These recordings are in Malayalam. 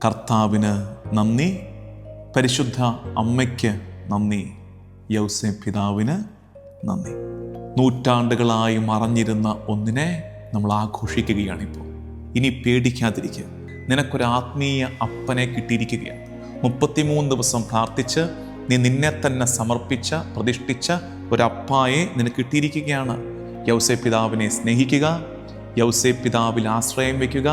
കർത്താവിന് നന്ദി, പരിശുദ്ധ അമ്മയ്ക്ക് നന്ദി, യൗസേപ്പ് പിതാവിന് നന്ദി. നൂറ്റാണ്ടുകളായി മറഞ്ഞിരുന്ന ഒന്നിനെ നമ്മൾ ആഘോഷിക്കുകയാണിപ്പോൾ. ഇനി പേടിക്കാതിരിക്കുക. നിനക്കൊരു ആത്മീയ അപ്പനെ കിട്ടിയിരിക്കുകയാണ്. 33 ദിവസം പ്രാർത്ഥിച്ച് നീ നിന്നെ തന്നെ സമർപ്പിച്ച പ്രതിഷ്ഠിച്ച ഒരപ്പായെ നിനക്ക് കിട്ടിയിരിക്കുകയാണ്. യൗസേപ്പ് പിതാവിനെ സ്നേഹിക്കുക, യൗസേപ്പ് പിതാവിൽ ആശ്രയം വയ്ക്കുക,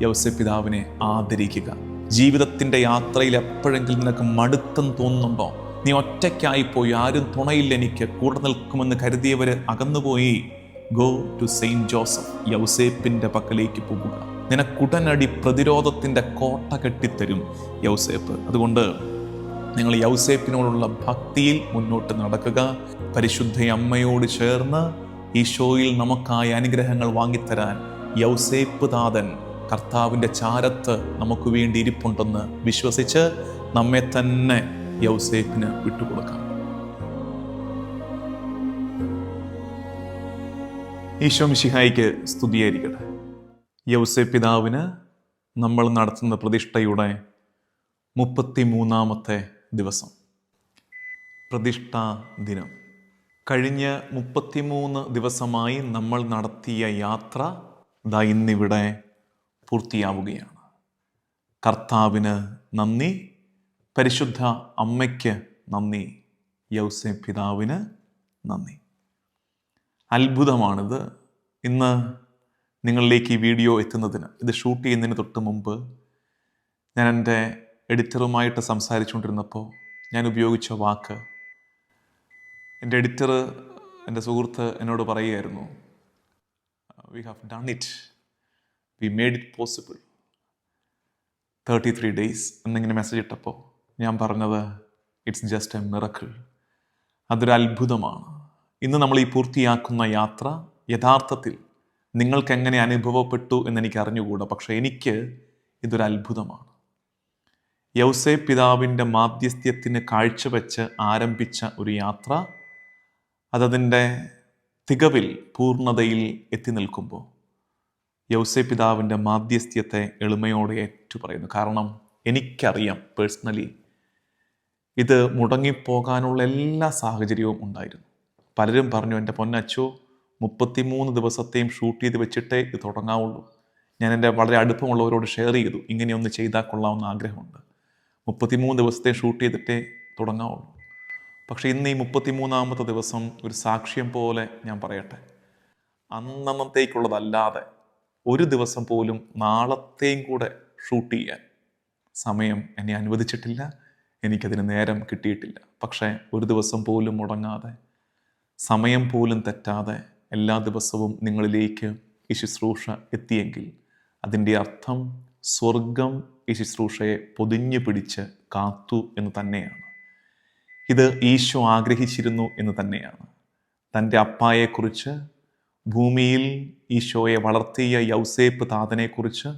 യൗസേപ്പ് പിതാവിനെ ആദരിക്കുക. ജീവിതത്തിൻ്റെ യാത്രയിൽ എപ്പോഴെങ്കിലും നിനക്ക് മടുത്തെന്ന് തോന്നുന്നുണ്ടോ? നീ ഒറ്റയ്ക്കായിപ്പോയി, ആരും തുണയില്ല, എനിക്ക് കൂടെ നിൽക്കുമെന്ന് കരുതിയവർ അകന്നുപോയി. ഗോ ടു സെയിൻറ്റ് ജോസഫ്, യൗസേപ്പിൻ്റെ പക്കലേക്ക് പോകുക. നിനക്കുടനടി പ്രതിരോധത്തിൻ്റെ കോട്ട കെട്ടിത്തരും യൗസേപ്പ്. അതുകൊണ്ട് നിങ്ങൾ യൗസേപ്പിനോടുള്ള ഭക്തിയിൽ മുന്നോട്ട് നടക്കുക. പരിശുദ്ധ അമ്മയോട് ചേർന്ന് ഈശോയിൽ നമുക്കായ അനുഗ്രഹങ്ങൾ വാങ്ങിത്തരാൻ യൗസേപ്പ് താതൻ കർത്താവിൻ്റെ ചാരത്ത് നമുക്ക് വേണ്ടി ഇരിപ്പുണ്ടെന്ന് വിശ്വസിച്ച് നമ്മെ തന്നെ യൗസേപ്പിന് വിട്ടുകൊടുക്കാം. ഈശോ മിശിഹായിക്ക് സ്തുതിയായിരിക്കട്ടെ. യൗസേപ്പ് പിതാവിന് നമ്മൾ നടത്തുന്ന പ്രതിഷ്ഠയുടെ 33ാമത്തെ ദിവസം, പ്രതിഷ്ഠാ ദിനം. കഴിഞ്ഞ 33 ദിവസമായി നമ്മൾ നടത്തിയ യാത്ര ദാ ഇന്നിവിടെ പൂർത്തിയാവുകയാണ്. കർത്താവിന് നന്ദി, പരിശുദ്ധ അമ്മയ്ക്ക് നന്ദി, യൗസേപ്പ് പിതാവിന് നന്ദി. അത്ഭുതമാണിത്. ഇന്ന് നിങ്ങളിലേക്ക് ഈ വീഡിയോ എത്തുന്നതിന്, ഇത് ഷൂട്ട് ചെയ്യുന്നതിന് തൊട്ട് മുമ്പ് ഞാൻ എൻ്റെ എഡിറ്ററുമായിട്ട് സംസാരിച്ചുകൊണ്ടിരുന്നപ്പോൾ ഞാൻ ഉപയോഗിച്ച വാക്ക്, എൻ്റെ എഡിറ്റർ, എൻ്റെ സുഹൃത്ത് എന്നോട് പറയുകയായിരുന്നു, we have done it, we made it possible, 33 days എന്നിങ്ങനെ മെസ്സേജ് ഇട്ടപ്പോൾ ഞാൻ പറഞ്ഞത്, ഇറ്റ്സ് ജസ്റ്റ് എ മിറക്കിൾ. അതൊരു അത്ഭുതമാണ്. ഇന്ന് നമ്മൾ ഈ പൂർത്തിയാക്കുന്ന യാത്ര യഥാർത്ഥത്തിൽ നിങ്ങൾക്ക് എങ്ങനെ അനുഭവപ്പെട്ടു എന്നെനിക്ക് അറിഞ്ഞുകൂടാ, പക്ഷേ എനിക്ക് ഇതൊരു അത്ഭുതമാണ്. യൗസേപ്പ് പിതാവിൻ്റെ മാധ്യസ്ഥ്യത്തിന് കാഴ്ചവെച്ച് ആരംഭിച്ച ഒരു യാത്ര അതതിൻ്റെ തികവിൽ പൂർണ്ണതയിൽ എത്തി നിൽക്കുമ്പോൾ യൗസേപ്പ് പിതാവിൻ്റെ മാധ്യസ്ഥ്യത്തെ എളിമയോടെ ഏറ്റുപറയുന്നു. കാരണം എനിക്കറിയാം, പേഴ്സണലി ഇത് മുടങ്ങിപ്പോകാനുള്ള എല്ലാ സാഹചര്യവും ഉണ്ടായിരുന്നു. പലരും പറഞ്ഞു, എൻ്റെ പൊന്നച്ചോ 33 ദിവസത്തെയും ഷൂട്ട് ചെയ്ത് വെച്ചിട്ടേ ഇത് തുടങ്ങാവുള്ളൂ. ഞാൻ എൻ്റെ വളരെ അടുപ്പമുള്ളവരോട് ഷെയർ ചെയ്തു, ഇങ്ങനെയൊന്ന് ചെയ്താൽ കൊള്ളാവുന്ന ആഗ്രഹമുണ്ട്, 33 ദിവസത്തെ ഷൂട്ട് ചെയ്തിട്ടേ തുടങ്ങാവുള്ളൂ. പക്ഷേ ഇന്ന് ഈ 33ാമത്തെ ദിവസം ഒരു സാക്ഷ്യം പോലെ ഞാൻ പറയട്ടെ, അന്നത്തേക്കുള്ളതല്ലാതെ ഒരു ദിവസം പോലും നാളത്തെയും കൂടെ ഷൂട്ട് ചെയ്യാൻ സമയം എന്നെ അനുവദിച്ചിട്ടില്ല, എനിക്കതിന് നേരം കിട്ടിയിട്ടില്ല. പക്ഷേ ഒരു ദിവസം പോലും മുടങ്ങാതെ, സമയം പോലും തെറ്റാതെ എല്ലാ ദിവസവും നിങ്ങളിലേക്ക് ഈ ശുശ്രൂഷ എത്തിയെങ്കിൽ അതിൻ്റെ അർത്ഥം സ്വർഗം ഈ ശുശ്രൂഷയെ പൊതിഞ്ഞു പിടിച്ച് കാത്തു എന്ന് തന്നെയാണ്. ഇത് ഈശോ ആഗ്രഹിച്ചിരുന്നു എന്ന് തന്നെയാണ്. തൻ്റെ അപ്പായെക്കുറിച്ച്, ഭൂമിയിൽ ഈശോയെ വളർത്തിയ യൗസേപ്പ് താതനെക്കുറിച്ച്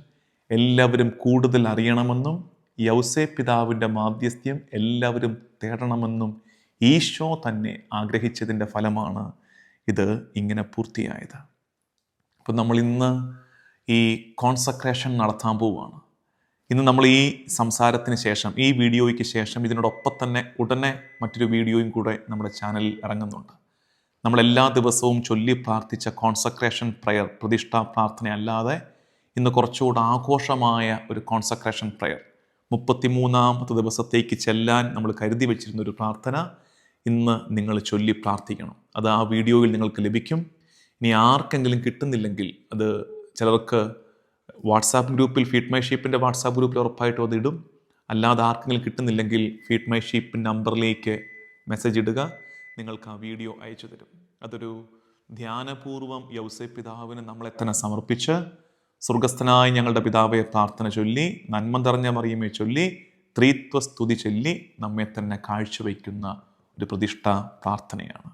എല്ലാവരും കൂടുതൽ അറിയണമെന്നും യൗസേപ്പ് പിതാവിൻ്റെ മാധ്യസ്ഥ്യം എല്ലാവരും തേടണമെന്നും ഈശോ തന്നെ ആഗ്രഹിച്ചതിൻ്റെ ഫലമാണ് ഇത് ഇങ്ങനെ പൂർത്തിയായത്. അപ്പം നമ്മൾ ഇന്ന് ഈ കോൺസക്രേഷൻ നടത്താൻ പോവുകയാണ്. ഇന്ന് നമ്മൾ ഈ സംസാരത്തിന് ശേഷം, ഈ വീഡിയോയ്ക്ക് ശേഷം ഇതിനോടൊപ്പം തന്നെ ഉടനെ മറ്റൊരു വീഡിയോയും കൂടെ നമ്മുടെ ചാനലിൽ ഇറങ്ങുന്നുണ്ട്. നമ്മളെല്ലാ ദിവസവും ചൊല്ലി പ്രാർത്ഥിച്ച കോൺസക്രേഷൻ പ്രയർ, പ്രതിഷ്ഠാ പ്രാർത്ഥന അല്ലാതെ ഇന്ന് കുറച്ചുകൂടെ ആഘോഷമായ ഒരു കോൺസക്രേഷൻ പ്രയർ, 33ാമത്തെ ദിവസത്തേക്ക് ചെല്ലാൻ നമ്മൾ കരുതി വെച്ചിരുന്നൊരു പ്രാർത്ഥന ഇന്ന് നിങ്ങൾ ചൊല്ലി പ്രാർത്ഥിക്കണം. അത് ആ വീഡിയോയിൽ നിങ്ങൾക്ക് ലഭിക്കും. ഇനി ആർക്കെങ്കിലും കിട്ടുന്നില്ലെങ്കിൽ, അത് ചിലർക്ക് വാട്സാപ്പ് ഗ്രൂപ്പിൽ, ഫീഡ് മൈ ഷീപ്പിൻ്റെ വാട്സാപ്പ് ഗ്രൂപ്പിൽ ഉറപ്പായിട്ടും അത് ഇടും. അല്ലാതെ ആർക്കെങ്കിലും കിട്ടുന്നില്ലെങ്കിൽ ഫീഡ് മൈ ഷീപ്പ് നമ്പറിലേക്ക് മെസ്സേജ് ഇടുക, നിങ്ങൾക്ക് ആ വീഡിയോ അയച്ചു തരും. അതൊരു ധ്യാനപൂർവം യൗസേപ്പ് പിതാവിന് നമ്മളെ തന്നെ സമർപ്പിച്ച് സ്വർഗസ്ഥനായ ഞങ്ങളുടെ പിതാവെ പ്രാർത്ഥന ചൊല്ലി, നന്മ നിറഞ്ഞ മറിയമേ ചൊല്ലി, ത്രിത്വ സ്തുതി ചൊല്ലി നമ്മെ തന്നെ കാഴ്ചവെക്കുന്ന ഒരു പ്രതിഷ്ഠാ പ്രാർത്ഥനയാണ്.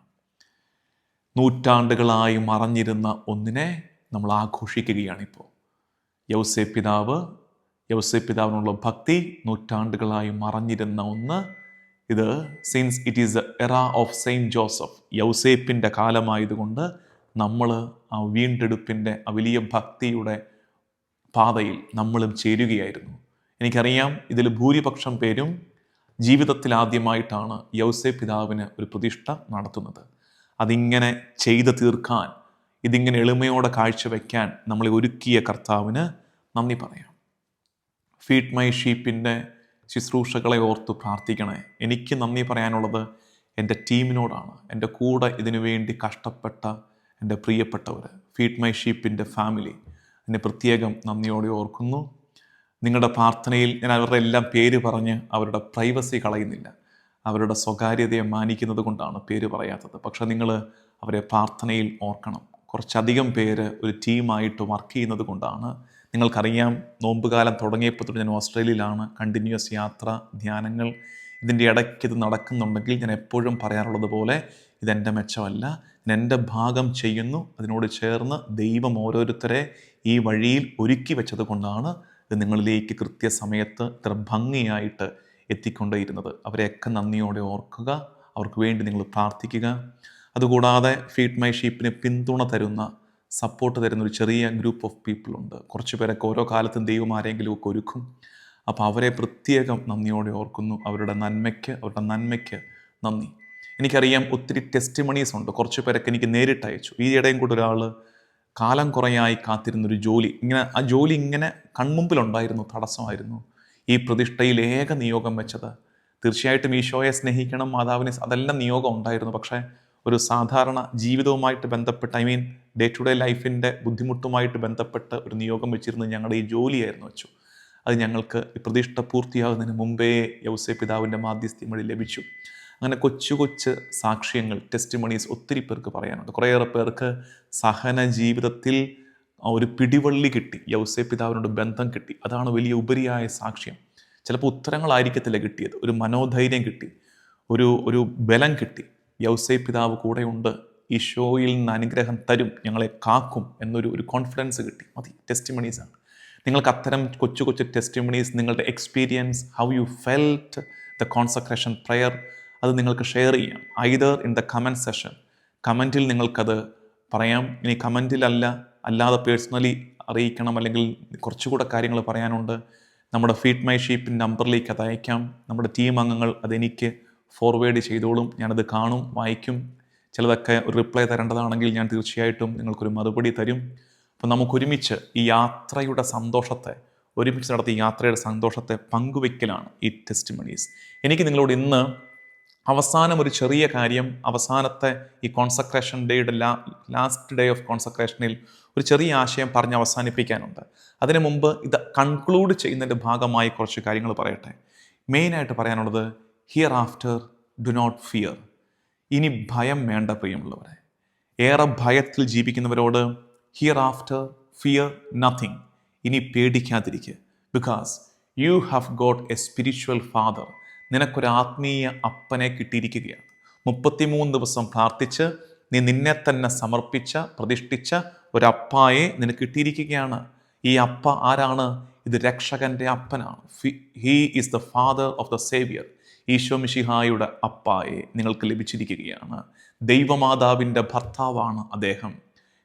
നൂറ്റാണ്ടുകളായി മറഞ്ഞിരുന്ന ഒന്നിനെ നമ്മൾ ആഘോഷിക്കുകയാണിപ്പോൾ. യൗസേപ്പ് പിതാവിനുള്ള ഭക്തി, നൂറ്റാണ്ടുകളായി മറഞ്ഞിരുന്ന ഒന്ന്. ഇത് since it is the era of Saint Joseph, യൗസേപ്പിൻ്റെ കാലമായതുകൊണ്ട് നമ്മൾ ആ വീണ്ടെടുപ്പിൻ്റെ ആ വലിയ ഭക്തിയുടെ പാതയിൽ നമ്മളും ചേരുകയായിരുന്നു. എനിക്കറിയാം ഇതിൽ ഭൂരിപക്ഷം പേരും ജീവിതത്തിൽ ആദ്യമായിട്ടാണ് യൗസേപ്പ് പിതാവിന് ഒരു പ്രതിഷ്ഠ നടത്തുന്നത്. അതിങ്ങനെ ചെയ്ത് തീർക്കാൻ, ഇതിങ്ങനെ എളിമയോടെ കാഴ്ചവെക്കാൻ നമ്മളെ ഒരുക്കിയ കർത്താവിന് നന്ദി പറയാം. ഫീഡ് മൈ ഷീപ്പിൻ്റെ ശുശ്രൂഷകളെ ഓർത്ത് പ്രാർത്ഥിക്കണേ. എനിക്ക് നന്ദി പറയാനുള്ളത് എൻ്റെ ടീമിനോടാണ്, എൻ്റെ കൂടെ ഇതിനു വേണ്ടി കഷ്ടപ്പെട്ട എൻ്റെ പ്രിയപ്പെട്ടവർ, ഫീഡ് മൈ ഷീപ്പിൻ്റെ ഫാമിലി, എന്നെ പ്രത്യേകം നന്ദിയോടെ ഓർക്കുന്നു. നിങ്ങളുടെ പ്രാർത്ഥനയിൽ ഞാൻ അവരുടെ എല്ലാം പേര് പറഞ്ഞ് അവരുടെ പ്രൈവസി കളയുന്നില്ല, അവരുടെ സ്വകാര്യതയെ മാനിക്കുന്നത് കൊണ്ടാണ് പേര് പറയാത്തത്. പക്ഷെ നിങ്ങൾ അവരെ പ്രാർത്ഥനയിൽ ഓർക്കണം. കുറച്ചധികം പേര് ഒരു ടീമായിട്ട് വർക്ക് ചെയ്യുന്നത് കൊണ്ടാണ്. നിങ്ങൾക്കറിയാം, നോമ്പുകാലം തുടങ്ങിയപ്പോൾ തൊട്ട് ഞാൻ ഓസ്ട്രേലിയയിലാണ്. കണ്ടിന്യൂസ് യാത്ര, ധ്യാനങ്ങൾ, ഇതിൻ്റെ ഇടയ്ക്ക് ഇത് നടക്കുന്നുണ്ടെങ്കിൽ ഞാൻ എപ്പോഴും പറയാറുള്ളത് പോലെ ഇതെൻ്റെ മെച്ചമല്ല, ഞാൻ എൻ്റെ ഭാഗം ചെയ്യുന്നു. അതിനോട് ചേർന്ന് ദൈവം ഓരോരുത്തരെ ഈ വഴിയിൽ ഒരുക്കി വെച്ചത് കൊണ്ടാണ് ഇത് നിങ്ങളിലേക്ക് കൃത്യസമയത്ത് ഇത്ര ഭംഗിയായിട്ട് എത്തിക്കൊണ്ടേയിരുന്നത്. അവരെയൊക്കെ നന്ദിയോടെ ഓർക്കുക, അവർക്ക് വേണ്ടി നിങ്ങൾ പ്രാർത്ഥിക്കുക. അതുകൂടാതെ ഫീഡ് മൈ ഷീപ്പിന് പിന്തുണ തരുന്ന, സപ്പോർട്ട് തരുന്ന ഒരു ചെറിയ ഗ്രൂപ്പ് ഓഫ് പീപ്പിൾ ഉണ്ട്. കുറച്ച് പേരൊക്കെ ഓരോ കാലത്തും ദൈവം ആരെങ്കിലും ഒക്കെ ഒരുക്കും. അപ്പോൾ അവരെ പ്രത്യേകം നന്ദിയോടെ ഓർക്കുന്നു. അവരുടെ നന്മയ്ക്ക് നന്ദി. എനിക്കറിയാം ഒത്തിരി ടെസ്റ്റിമണീസ് ഉണ്ട്. കുറച്ച് പേരൊക്കെ എനിക്ക് നേരിട്ട് അയച്ചു. ഈ ഇടയും കൂടെ ഒരാൾ കാലം കുറയായി കാത്തിരുന്നൊരു ജോലി, ആ ജോലി ഇങ്ങനെ കൺമുമ്പിലുണ്ടായിരുന്നു, തടസ്സമായിരുന്നു. ഈ പ്രതിഷ്ഠയിൽ ഏക നിയോഗം വെച്ചത് തീർച്ചയായിട്ടും ഈശോയെ സ്നേഹിക്കണം, മാതാവിനെ, അതെല്ലാം നിയോഗം ഉണ്ടായിരുന്നു. പക്ഷേ ഒരു സാധാരണ ജീവിതവുമായിട്ട് ബന്ധപ്പെട്ട്, ഡേ ടു ഡേ ലൈഫിൻ്റെ ബുദ്ധിമുട്ടുമായിട്ട് ബന്ധപ്പെട്ട് ഒരു നിയോഗം വെച്ചിരുന്നത് ഞങ്ങളുടെ ഈ ജോലിയായിരുന്നു വെച്ചു. അത് ഞങ്ങൾക്ക് ഈ പ്രതിഷ്ഠ പൂർത്തിയാകുന്നതിന് മുമ്പേ യൗസേപ്പ് പിതാവിൻ്റെ മാധ്യസ്ഥ്യം വഴി ലഭിച്ചു. അങ്ങനെ കൊച്ചു സാക്ഷ്യങ്ങൾ, ടെസ്റ്റിമണീസ് ഒത്തിരി പേർക്ക് പറയാനുണ്ട്. കുറേയേറെ പേർക്ക് സഹന ജീവിതത്തിൽ ഒരു പിടിവള്ളി കിട്ടി, യൗസേപ്പ് പിതാവിനോട് ബന്ധം കിട്ടി. അതാണ് വലിയ ഉപരിയായ സാക്ഷ്യം. ചിലപ്പോൾ ഉത്തരങ്ങളായിരിക്കത്തില്ല കിട്ടിയത്, ഒരു മനോധൈര്യം കിട്ടി, ഒരു ബലം കിട്ടി. യൗസേപ്പ് പിതാവ് കൂടെയുണ്ട്, ഈശോയിൽ നിന്ന് അനുഗ്രഹം തരും, ഞങ്ങളെ കാക്കും എന്നൊരു കോൺഫിഡൻസ് കിട്ടി. മതി, ടെസ്റ്റിമണീസാണ്. നിങ്ങൾക്ക് അത്തരം കൊച്ചു ടെസ്റ്റിമണീസ്, നിങ്ങളുടെ experience, how you felt the consecration prayer, അത് നിങ്ങൾക്ക് ഷെയർ ചെയ്യാം. Either in the comment session, കമൻറ്റിൽ നിങ്ങൾക്കത് പറയാം. ഇനി അല്ലാതെ പേഴ്സണലി അറിയിക്കണം, അല്ലെങ്കിൽ കുറച്ചുകൂടെ കാര്യങ്ങൾ പറയാനുണ്ട്, നമ്മുടെ ഫീഡ് മൈ ഷീപ്പിൻ നമ്പറിലേക്ക് അത് അയക്കാം. നമ്മുടെ ടീം അംഗങ്ങൾ അതെനിക്ക് ഫോർവേഡ് ചെയ്തോളും. ഞാനത് കാണും, വായിക്കും. ചിലതൊക്കെ ഒരു റിപ്ലൈ തരേണ്ടതാണെങ്കിൽ ഞാൻ തീർച്ചയായിട്ടും നിങ്ങൾക്കൊരു മറുപടി തരും. അപ്പം നമുക്കൊരുമിച്ച് ഈ യാത്രയുടെ സന്തോഷത്തെ, ഒരുമിച്ച് നടത്തിയ യാത്രയുടെ സന്തോഷത്തെ പങ്കുവയ്ക്കലാണ് ഈ ടെസ്റ്റിമണീസ്. എനിക്ക് നിങ്ങളോട് ഇന്ന് അവസാനം ഒരു ചെറിയ കാര്യം, അവസാനത്തെ ഈ കോൺസക്രേഷൻ ഡേയുടെ ലാസ്റ്റ് ഡേ ഓഫ് കോൺസക്രേഷനിൽ ഒരു ചെറിയ ആശയം പറഞ്ഞ് അവസാനിപ്പിക്കാനുണ്ട്. അതിനു മുമ്പ് ഇത് കൺക്ലൂഡ് ചെയ്യുന്നതിൻ്റെ ഭാഗമായി കുറച്ച് കാര്യങ്ങൾ പറയട്ടെ. മെയിനായിട്ട് പറയാനുള്ളത്, hereafter do not fear. ഇനി ഭയം വേണ്ട പ്രിയമുള്ളവരെ. ഏറെ ഭയത്തിൽ ജീവിക്കുന്നവരോട് ഹിയർ ആഫ്റ്റർ ഫിയർ നത്തിങ്. ഇനി പേടിക്കാതിരിക്കുക. Because you have got a spiritual father. നിനക്കൊരു ആത്മീയ അപ്പനെ കിട്ടിയിരിക്കുകയാണ്. 33 ദിവസം പ്രാർത്ഥിച്ച് നീ നിന്നെ തന്നെ സമർപ്പിച്ച, പ്രതിഷ്ഠിച്ച ഒരപ്പായെ നിനക്ക് കിട്ടിയിരിക്കുകയാണ്. ഈ അപ്പ ആരാണ്? ഇത് രക്ഷകന്റെ അപ്പനാണ്. He is the father of the saviour. ഈശോ മിശിഹായുടെ അപ്പായെ നിങ്ങൾക്ക് ലഭിച്ചിരിക്കുകയാണ്. ദൈവമാതാവിൻ്റെ ഭർത്താവാണ് അദ്ദേഹം.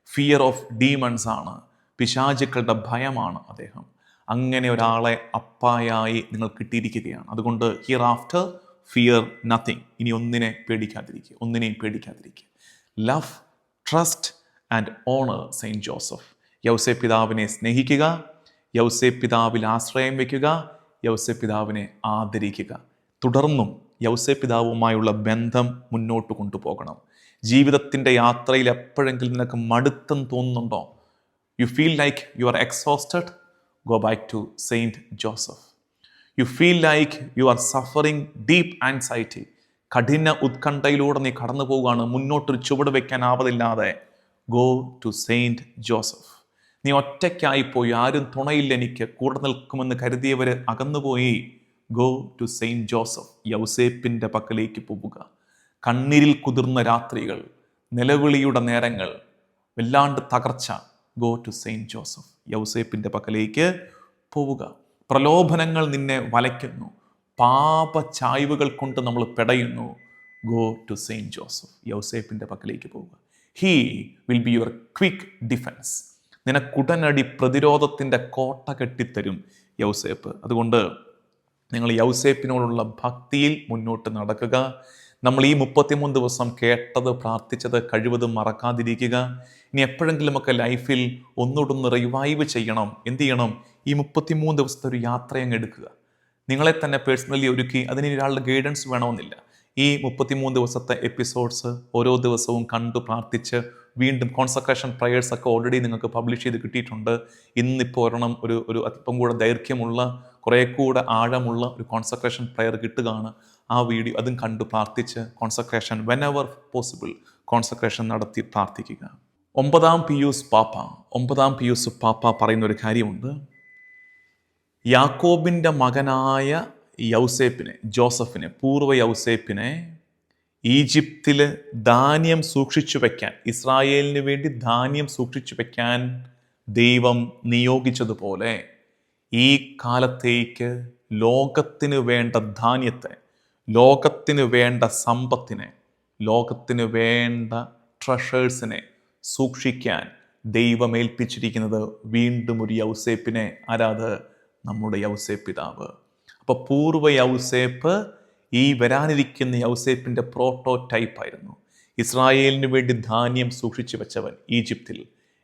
ഫിയർ ഓഫ് ഡീമൺസ് ആണ്, പിശാചുക്കളുടെ ഭയമാണ് അദ്ദേഹം. അങ്ങനെ ഒരാളെ അപ്പായായി നിങ്ങൾ കിട്ടിയിരിക്കുകയാണ്. അതുകൊണ്ട് ഹിയർ ആഫ്റ്റർ ഫിയർ നത്തിങ്. ഇനി ഒന്നിനെയും പേടിക്കാതിരിക്കുക. Love, trust and honour Saint Joseph. യൗസേപ്പ് പിതാവിനെ സ്നേഹിക്കുക, യൗസേപ്പ് പിതാവിൽ ആശ്രയം വയ്ക്കുക, യൗസേപ്പ് പിതാവിനെ ആദരിക്കുക. തുടർന്നും യൗസേപ്പ് പിതാവുമായുള്ള ബന്ധം മുന്നോട്ട് കൊണ്ടുപോകണം. ജീവിതത്തിൻ്റെ യാത്രയിൽ എപ്പോഴെങ്കിലും നിനക്ക് മടുത്തെന്ന് തോന്നുന്നുണ്ടോ? You feel like you are exhausted, go back to Saint Joseph. You feel like you are suffering deep anxiety. കഠിന ഉത്കണ്ഠയിലൂടെ നീ കടന്നു പോവുകയാണ്, മുന്നോട്ടൊരു ചുവട് വയ്ക്കാനാവതില്ലാതെ. Go to Saint Joseph. നീ ഒറ്റയ്ക്കായിപ്പോയി, ആരും തുണയില്ല, എനിക്ക് കൂടെ നിൽക്കുമെന്ന് കരുതിയവർ അകന്നുപോയി. Go to Saint Joseph. യൗസേപ്പിൻ്റെ പക്കലേക്ക് പോവുക. കണ്ണീരിൽ കുതിർന്ന രാത്രികൾ, നിലവിളിയുടെ നേരങ്ങൾ, വല്ലാണ്ട് തകർച്ച. Go to Saint Joseph. യൗസേപ്പിൻ്റെ പക്കലേക്ക് പോവുക. പ്രലോഭനങ്ങൾ നിന്നെ വലയ്ക്കുന്നു, പാപചായ്വുകൾ കൊണ്ട് നമ്മൾ പെടയുന്നു. Go to Saint Joseph. യൗസേപ്പിൻ്റെ പക്കലേക്ക് പോവുക. He will be your quick defence. നിനക്കുടനടി പ്രതിരോധത്തിൻ്റെ കോട്ട കെട്ടിത്തരും. യൗസേപ്പ്. അതുകൊണ്ട് നിങ്ങൾ യൗസേപ്പിനോടുള്ള ഭക്തിയിൽ മുന്നോട്ട് നടക്കുക. നമ്മൾ ഈ 33 ദിവസം കേട്ടത്, പ്രാർത്ഥിച്ചത് കഴിവതും മറക്കാതിരിക്കുക. ഇനി എപ്പോഴെങ്കിലുമൊക്കെ ലൈഫിൽ ഒന്നുകൂടൊന്ന് റിവൈവ് ചെയ്യണം, എന്ത് ചെയ്യണം? ഈ 33 ദിവസത്തെ ഒരു യാത്രയങ്ങ് എടുക്കുക. നിങ്ങളെ തന്നെ പേഴ്സണലി ഒരുക്കി. അതിന് ഒരാളുടെ ഗൈഡൻസ് വേണമെന്നില്ല. ഈ 33 ദിവസത്തെ എപ്പിസോഡ്സ് ഓരോ ദിവസവും കണ്ടു പ്രാർത്ഥിച്ച് വീണ്ടും കോൺസക്രേഷൻ പ്രയേഴ്സ് ഒക്കെ ഓൾറെഡി നിങ്ങൾക്ക് പബ്ലിഷ് ചെയ്ത് കിട്ടിയിട്ടുണ്ട്. ഇന്നിപ്പോൾ ഒരെണ്ണം ഒരു അല്പം കൂടെ ദൈർഘ്യമുള്ള, കുറേ കൂടെ ആഴമുള്ള ഒരു കോൺസക്രേഷൻ പ്രയർ കിട്ടുകയാണ്. ആ വീഡിയോ അതും കണ്ടു പ്രാർത്ഥിച്ച് കോൺസക്രേഷൻ വെനെവർ പോസിബിൾ കോൺസക്രേഷൻ നടത്തി പ്രാർത്ഥിക്കുക. 9 പിയൂസ് പാപ്പ പറയുന്ന ഒരു കാര്യമുണ്ട്. യാക്കോബിൻ്റെ മകനായ ജോസഫിനെ, പൂർവ്വ യൗസേപ്പിനെ ഈജിപ്തിൽ ധാന്യം സൂക്ഷിച്ചു വയ്ക്കാൻ, ഇസ്രായേലിന് വേണ്ടി ധാന്യം സൂക്ഷിച്ചു വയ്ക്കാൻ ദൈവം നിയോഗിച്ചതുപോലെ ഈ കാലത്തേക്ക് ലോകത്തിന് വേണ്ട ധാന്യത്തെ, ലോകത്തിന് വേണ്ട സമ്പത്തിനെ, ലോകത്തിന് വേണ്ട ട്രഷേഴ്സിനെ സൂക്ഷിക്കാൻ ദൈവം ഏൽപ്പിച്ചിരിക്കുന്നത് വീണ്ടും ഒരു യൗസേപ്പിനെ. ആരാത്? നമ്മുടെ യൗസേപ്പ് പിതാവ്. അപ്പോൾ പൂർവ്വ യൗസേപ്പ് ഈ വരാനിരിക്കുന്ന യൗസേപ്പിൻ്റെ പ്രോട്ടോ ടൈപ്പായിരുന്നു. ഇസ്രായേലിന് വേണ്ടി ധാന്യം സൂക്ഷിച്ചു വെച്ചവൻ ഈജിപ്തിൽ.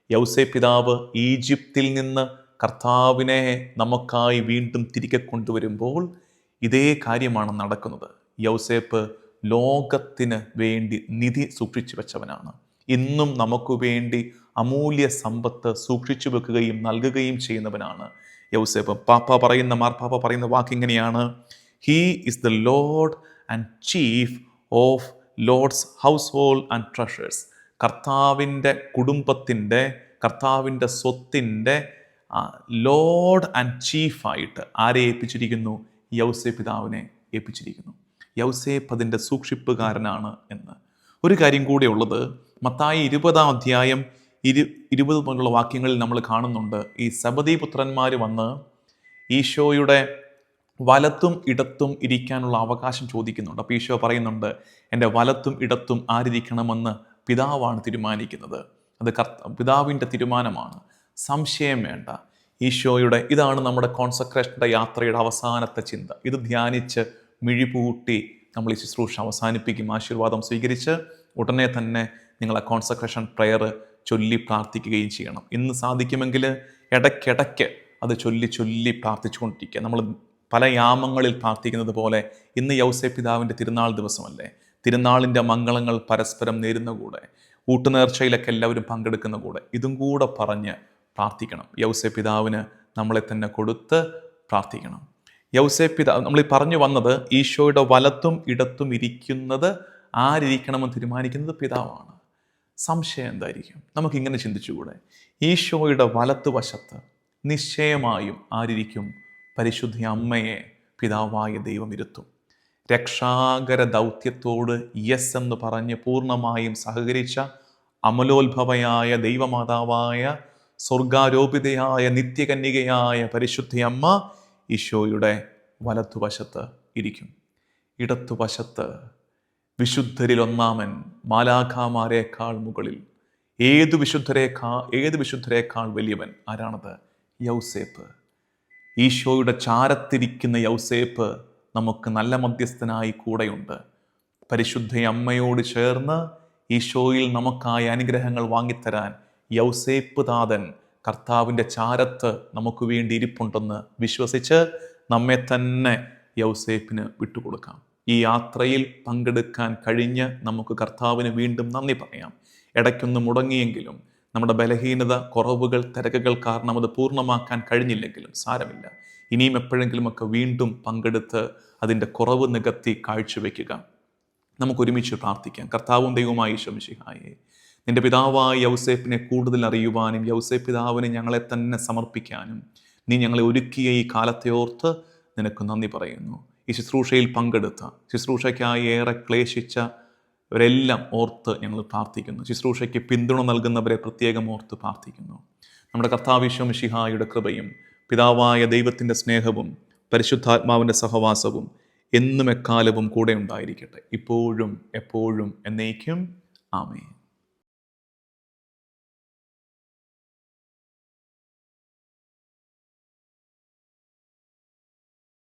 യൗസേപ്പ് പിതാവ് ഈജിപ്തിൽ നിന്ന് കർത്താവിനെ നമുക്കായി വീണ്ടും തിരികെ കൊണ്ടുവരുമ്പോൾ ഇതേ കാര്യമാണ് നടക്കുന്നത്. യൗസേപ്പ് ലോകത്തിന് വേണ്ടി നിധി സൂക്ഷിച്ചു വെച്ചവനാണ്. ഇന്നും നമുക്ക് വേണ്ടി അമൂല്യ സമ്പത്ത് സൂക്ഷിച്ചു വെക്കുകയും നൽകുകയും ചെയ്യുന്നവനാണ് യൗസേപ്പ്. മാർപ്പാപ്പ പറയുന്ന വാക്കിങ്ങനെയാണ്: he is the lord and chief of lord's household and treasures. കർത്താവിൻ്റെ കുടുംബത്തിൻ്റെ, കർത്താവിൻ്റെ സ്വത്തിൻ്റെ ലോർഡ് ആൻഡ് ചീഫായിട്ട് ആരെ ഏൽപ്പിച്ചിരിക്കുന്നു? യൗസേപ്പ് പിതാവിനെ ഏൽപ്പിച്ചിരിക്കുന്നു. യൗസേപ്പ് അതിൻ്റെ സൂക്ഷിപ്പുകാരനാണ് എന്ന്. ഒരു കാര്യം കൂടെ ഉള്ളത്, മത്തായി 20-ാം അധ്യായം 20 മുതലുള്ള വാക്യങ്ങളിൽ നമ്മൾ കാണുന്നുണ്ട്. ഈ സബദീ പുത്രന്മാർ വന്ന് ഈശോയുടെ വലത്തും ഇടത്തും ഇരിക്കാനുള്ള അവകാശം ചോദിക്കുന്നുണ്ട്. അപ്പോൾ ഈശോ പറയുന്നുണ്ട്, എൻ്റെ വലത്തും ഇടത്തും ആരിരിക്കണമെന്ന് പിതാവാണ് തീരുമാനിക്കുന്നത്. അത് പിതാവിൻ്റെ തീരുമാനമാണ്, സംശയം വേണ്ട. ഈശോയുടെ, ഇതാണ് നമ്മുടെ കോൺസക്രേഷൻ്റെ യാത്രയുടെ അവസാനത്തെ ചിന്ത. ഇത് ധ്യാനിച്ച് മിഴിപൂട്ടി നമ്മൾ ഈ ശുശ്രൂഷ അവസാനിപ്പിക്കും. ആശീർവാദം സ്വീകരിച്ച് ഉടനെ തന്നെ നിങ്ങൾ ആ കോൺസക്രേഷൻ പ്രയർ ചൊല്ലി പ്രാർത്ഥിക്കുകയും ചെയ്യണം. ഇന്ന് സാധിക്കുമെങ്കിൽ ഇടയ്ക്കിടയ്ക്ക് അത് ചൊല്ലി പ്രാർത്ഥിച്ചുകൊണ്ടിരിക്കുക. നമ്മൾ പല യാമങ്ങളിൽ പ്രാർത്ഥിക്കുന്നത് പോലെ ഇന്ന് യൗസേപ്പ് പിതാവിൻ്റെ തിരുനാൾ ദിവസമല്ലേ? തിരുനാളിൻ്റെ മംഗളങ്ങൾ പരസ്പരം നേരുന്ന കൂടെ, ഊട്ടുനേർച്ചയിലൊക്കെ എല്ലാവരും പങ്കെടുക്കുന്ന കൂടെ ഇതും കൂടെ പറഞ്ഞ് പ്രാർത്ഥിക്കണം. യൗസേപ്പ് പിതാവിന് നമ്മളെ തന്നെ കൊടുത്ത് പ്രാർത്ഥിക്കണം. യൗസേപ്പ് പിതാവ്, നമ്മൾ ഈ പറഞ്ഞു വന്നത്, ഈശോയുടെ വലത്തും ഇടത്തും ഇരിക്കുന്നത് ആരിരിക്കണമെന്ന് തീരുമാനിക്കുന്നത് പിതാവാണ്. സംശയം എന്തായിരിക്കും? നമുക്കിങ്ങനെ ചിന്തിച്ചുകൂടെ? ഈശോയുടെ വലത്ത് വശത്ത് നിശ്ചയമായും ആരിരിക്കും? പരിശുദ്ധ അമ്മയെ പിതാവായ ദൈവം ഇരുത്തും. രക്ഷാകര ദൗത്യത്തോട് യെസ് എന്ന് പറഞ്ഞ് പൂർണ്ണമായും സഹകരിച്ച അമലോത്ഭവയായ ദൈവമാതാവായ സ്വർഗാരോപിതയായ നിത്യകന്യകയായ പരിശുദ്ധ അമ്മ ഈശോയുടെ വലത്തുവശത്ത് ഇരിക്കും. ഇടത്തുവശത്ത് വിശുദ്ധരിൽ ഒന്നാമൻ, മാലാഖമാരേക്കാൾ മുകളിൽ, ഏത് വിശുദ്ധരേക്കാൾ വലിയവൻ ആരാണത്? യൗസേപ്പ്. ഈശോയുടെ ചാരത്തിരിക്കുന്ന യൗസേപ്പ് നമുക്ക് നല്ല മധ്യസ്ഥനായി കൂടെയുണ്ട്. പരിശുദ്ധ അമ്മയോട് ചേർന്ന് ഈശോയിൽ നമുക്കായ അനുഗ്രഹങ്ങൾ വാങ്ങിത്തരാൻ യൗസേപ്പ് താതൻ കർത്താവിൻ്റെ ചാരത്ത് നമുക്ക് വേണ്ടി ഇരിപ്പുണ്ടെന്ന് വിശ്വസിച്ച് നമ്മെ തന്നെ യൗസേപ്പിന് വിട്ടുകൊടുക്കാം. ഈ യാത്രയിൽ പങ്കെടുക്കാൻ കഴിഞ്ഞ് നമുക്ക് കർത്താവിന് വീണ്ടും നന്ദി പറയാം. ഇടയ്ക്കൊന്ന് മുടങ്ങിയെങ്കിലും, നമ്മുടെ ബലഹീനത, കുറവുകൾ, തിരക്കുകൾ കാരണം അത് പൂർണ്ണമാക്കാൻ കഴിഞ്ഞില്ലെങ്കിലും സാരമില്ല. ഇനിയും എപ്പോഴെങ്കിലുമൊക്കെ വീണ്ടും പങ്കെടുത്ത് അതിൻ്റെ കുറവ് നികത്തി കാഴ്ചവെക്കുക. നമുക്കൊരുമിച്ച് പ്രാർത്ഥിക്കാം. കർത്താവും ദൈവവുമായ ഈശോ മിശിഹായേ, നിന്റെ പിതാവായ യൗസേപ്പിനെ കൂടുതൽ അറിയുവാനും യൗസേപ്പ് പിതാവിനെ ഞങ്ങളെ തന്നെ സമർപ്പിക്കാനും നീ ഞങ്ങളെ ഒരുക്കിയ ഈ കാലത്തെ ഓർത്ത് നിനക്ക് നന്ദി പറയുന്നു. ഈ ശുശ്രൂഷയിൽ പങ്കെടുത്ത, ശുശ്രൂഷയ്ക്കായി ഏറെ ക്ലേശിച്ചവരെല്ലാം ഓർത്ത് ഞങ്ങൾ പ്രാർത്ഥിക്കുന്നു. ശുശ്രൂഷയ്ക്ക് പിന്തുണ നൽകുന്നവരെ പ്രത്യേകം ഓർത്ത് പ്രാർത്ഥിക്കുന്നു. നമ്മുടെ കർത്താവ് ഈശോ മിശിഹായുടെ കൃപയും പിതാവായ ദൈവത്തിൻ്റെ സ്നേഹവും പരിശുദ്ധാത്മാവിൻ്റെ സഹവാസവും എന്നും എക്കാലവും കൂടെ ഉണ്ടായിരിക്കട്ടെ, ഇപ്പോഴും എപ്പോഴും എന്നേക്കും. ആമേൻ.